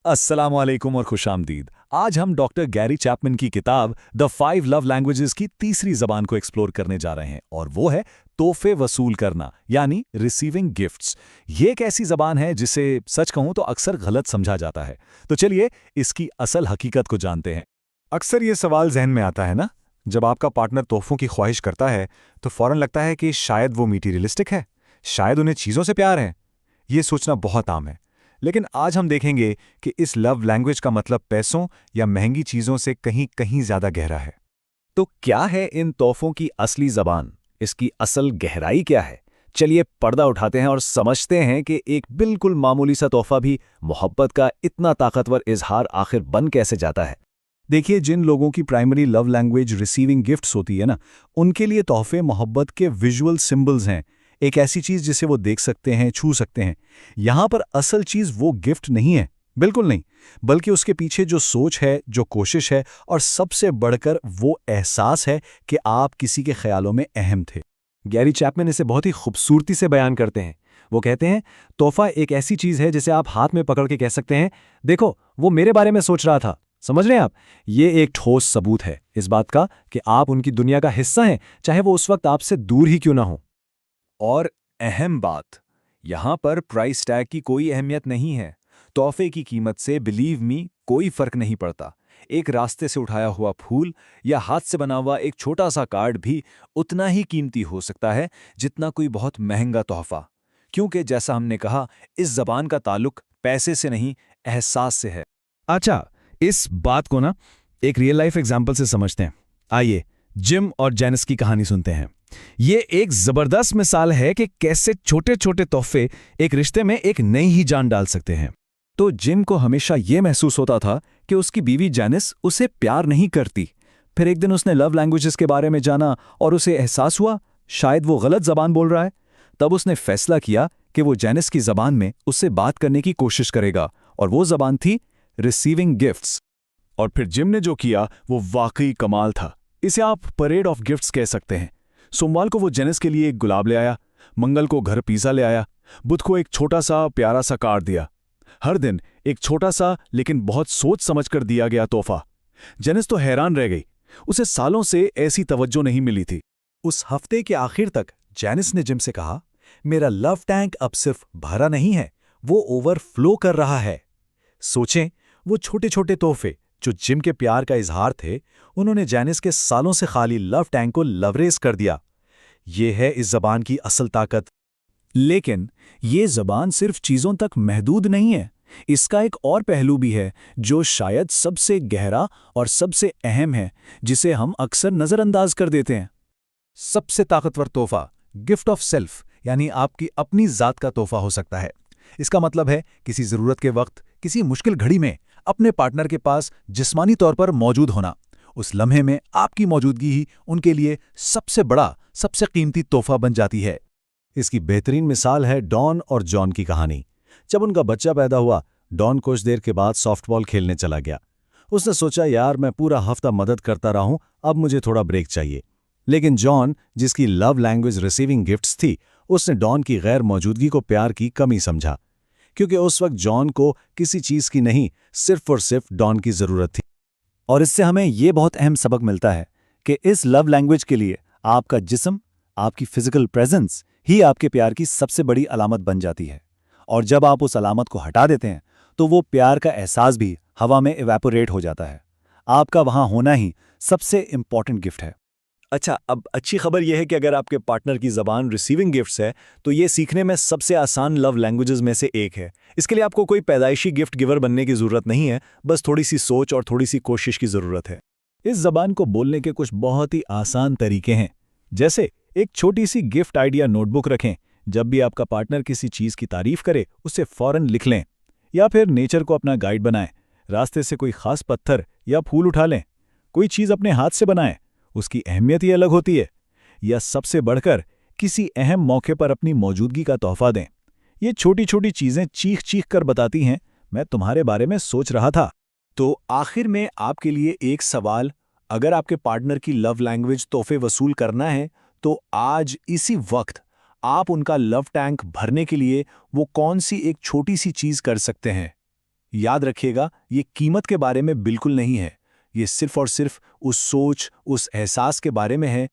अस्सलामुअलैकुम और खुशामदीद। आज हम डॉक्टर गैरी चैपमैन की किताब द 5 लव लैंग्वेजेस की तीसरी जबान को एक्सप्लोर करने जा रहे हैं और वो है तोहफे वसूल करना यानी रिसीविंग गिफ्ट्स। ये एक ऐसी जबान है जिसे सच कहूं तो अक्सर गलत समझा जाता है। तो चलिए इसकी असल हकीकत को जानते हैं। अक्सर ये सवाल जहन में आता है ना, जब आपका पार्टनर तोहफों की ख्वाहिश करता है तो फौरन लगता है कि शायद वो मटीरियलिस्टिक है, शायद उन्हें चीज़ों से प्यार है। ये सोचना बहुत आम है। लेकिन आज हम देखेंगे कि इस लव लैंग्वेज का मतलब पैसों या महंगी चीज़ों से कहीं कहीं ज़्यादा गहरा है। तो क्या है इन तोहफों की असली जबान? इसकी असल गहराई क्या है? चलिए पर्दा उठाते हैं और समझते हैं कि एक बिल्कुल मामूली सा तोहफा भी मोहब्बत का इतना ताकतवर इजहार आखिर बन कैसे जाता है। देखिए, जिन लोगों की primary love language receiving gifts होती है ना, उनके लिए तोहफे मोहब्बत के विजुअल सिंबल्स हैं। एक ऐसी चीज़ जिसे वो देख सकते हैं, छू सकते हैं। यहाँ पर असल चीज़ वो गिफ्ट नहीं है, बिल्कुल नहीं, बल्कि उसके पीछे जो सोच है, जो कोशिश है और सबसे बढ़कर वो एहसास है कि आप किसी के ख्यालों में अहम थे। गैरी चैपमैन इसे बहुत ही खूबसूरती से बयान करते हैं। वो कहते हैं, तोहफा एक ऐसी चीज़ है जिसे आप हाथ में पकड़ के कह सकते हैं, देखो वो मेरे बारे में सोच रहा था। समझ रहे हैं आप? ये एक ठोस सबूत है इस बात का कि आप उनकी दुनिया का हिस्सा हैं, चाहे वो उस वक्त आपसे दूर ही क्यों ना हो। और अहम बात, यहाँ पर प्राइस टैग की कोई अहमियत नहीं है। तोहफे की कीमत से बिलीव मी कोई फर्क नहीं पड़ता। एक रास्ते से उठाया हुआ फूल या हाथ से बना हुआ एक छोटा सा कार्ड भी उतना ही कीमती हो सकता है जितना कोई बहुत महंगा तोहफा। क्योंकि जैसा हमने कहा, इस जबान का ताल्लुक पैसे से नहीं, एहसास से है। अच्छा, इस बात को ना एक रियल लाइफ एग्जाम्पल से समझते हैं। आइए जिम और जेनिस की कहानी सुनते हैं। ये एक जबरदस्त मिसाल है कि कैसे छोटे छोटे तोहफे एक रिश्ते में एक नई ही जान डाल सकते हैं। तो जिम को हमेशा ये महसूस होता था कि उसकी बीवी जेनिस उसे प्यार नहीं करती। फिर एक दिन उसने लव लैंग्वेजेस के बारे में जाना और उसे एहसास हुआ शायद वो गलत जबान बोल रहा है। तब उसने फैसला किया कि वो जेनिस की जबान में उससे बात करने की कोशिश करेगा, और वो जबान थी रिसीविंग गिफ्ट्स। और फिर जिम ने जो किया वो वाकई कमाल था। इसे आप परेड ऑफ गिफ्ट्स कह सकते हैं। सोमवार को वो जेनिस के लिए एक गुलाब ले आया, मंगल को घर पिज़्ज़ा ले आया, बुध को एक छोटा सा प्यारा सा कार्ड दिया। हर दिन एक छोटा सा लेकिन बहुत सोच समझकर दिया गया तोहफा। जेनिस तो हैरान रह गई, उसे सालों से ऐसी तवज्जो नहीं मिली थी। उस हफ्ते के आखिर तक जेनिस ने जिम से कहा, मेरा लव टैंक अब सिर्फ भरा नहीं है, वो ओवरफ्लो कर रहा है। सोचें, वो छोटे छोटे तोहफे जो जिम के प्यार का इजहार थे, उन्होंने जेनिस के सालों से खाली लव टैंक को लवरेज कर दिया। ये है इस जबान की असल ताकत। लेकिन ये जबान सिर्फ चीजों तक महदूद नहीं है। इसका एक और पहलू भी है जो शायद सबसे गहरा और सबसे अहम है, जिसे हम अक्सर नजरअंदाज कर देते हैं। सबसे ताकतवर तोहफा गिफ्ट ऑफ सेल्फ यानी आपकी अपनी जात का तोहफा हो सकता है। इसका मतलब है किसी जरूरत के वक्त, किसी मुश्किल घड़ी में अपने पार्टनर के पास जिस्मानी तौर पर मौजूद होना। उस लम्हे में आपकी मौजूदगी ही उनके लिए सबसे बड़ा, सबसे कीमती तोहफा बन जाती है। इसकी बेहतरीन मिसाल है डॉन और जॉन की कहानी। जब उनका बच्चा पैदा हुआ, डॉन कुछ देर के बाद सॉफ्टबॉल खेलने चला गया। उसने सोचा, यार मैं पूरा हफ्ता मदद करता रहा हूं, अब मुझे थोड़ा ब्रेक चाहिए। लेकिन जॉन, जिसकी लव लैंग्वेज रिसीविंग गिफ्ट्स थी, उसने डॉन की गैर मौजूदगी को प्यार की कमी समझा, क्योंकि उस वक्त जॉन को किसी चीज की नहीं, सिर्फ और सिर्फ डॉन की जरूरत थी। और इससे हमें यह बहुत अहम सबक मिलता है कि इस लव लैंग्वेज के लिए आपका जिस्म, आपकी फिजिकल प्रेजेंस ही आपके प्यार की सबसे बड़ी अलामत बन जाती है। और जब आप उस अलामत को हटा देते हैं तो वो प्यार का एहसास भी हवा में इवेपोरेट हो जाता है। आपका वहां होना ही सबसे इंपॉर्टेंट गिफ्ट है। अच्छा, अब अच्छी खबर यह है कि अगर आपके पार्टनर की ज़बान रिसीविंग गिफ्ट्स है तो ये सीखने में सबसे आसान लव लैंग्वेजेस में से एक है। इसके लिए आपको कोई पैदाइशी गिफ्ट गिवर बनने की ज़रूरत नहीं है, बस थोड़ी सी सोच और थोड़ी सी कोशिश की ज़रूरत है। इस ज़बान को बोलने के कुछ बहुत ही आसान तरीके हैं। जैसे एक छोटी सी गिफ्ट आइडिया नोटबुक रखें। जब भी आपका पार्टनर किसी चीज़ की तारीफ करे, उसे फौरन लिख लें। या फिर नेचर को अपना गाइड बनाएं। रास्ते से कोई खास पत्थर या फूल उठा लें। कोई चीज़ अपने हाथ से बनाएं, उसकी अहमियत ही अलग होती है। या सबसे बढ़कर किसी अहम मौके पर अपनी मौजूदगी का तोहफा दें। ये छोटी छोटी चीज़ें चीख चीख कर बताती हैं, मैं तुम्हारे बारे में सोच रहा था। तो आखिर में आपके लिए एक सवाल, अगर आपके पार्टनर की लव लैंग्वेज तोहफे वसूल करना है तो आज इसी वक्त आप उनका लव टैंक भरने के लिए वो कौन सी एक छोटी सी चीज़ कर सकते हैं? याद रखिएगा, ये कीमत के बारे में बिल्कुल नहीं है। ये सिर्फ और सिर्फ उस सोच, उस एहसास के बारे में है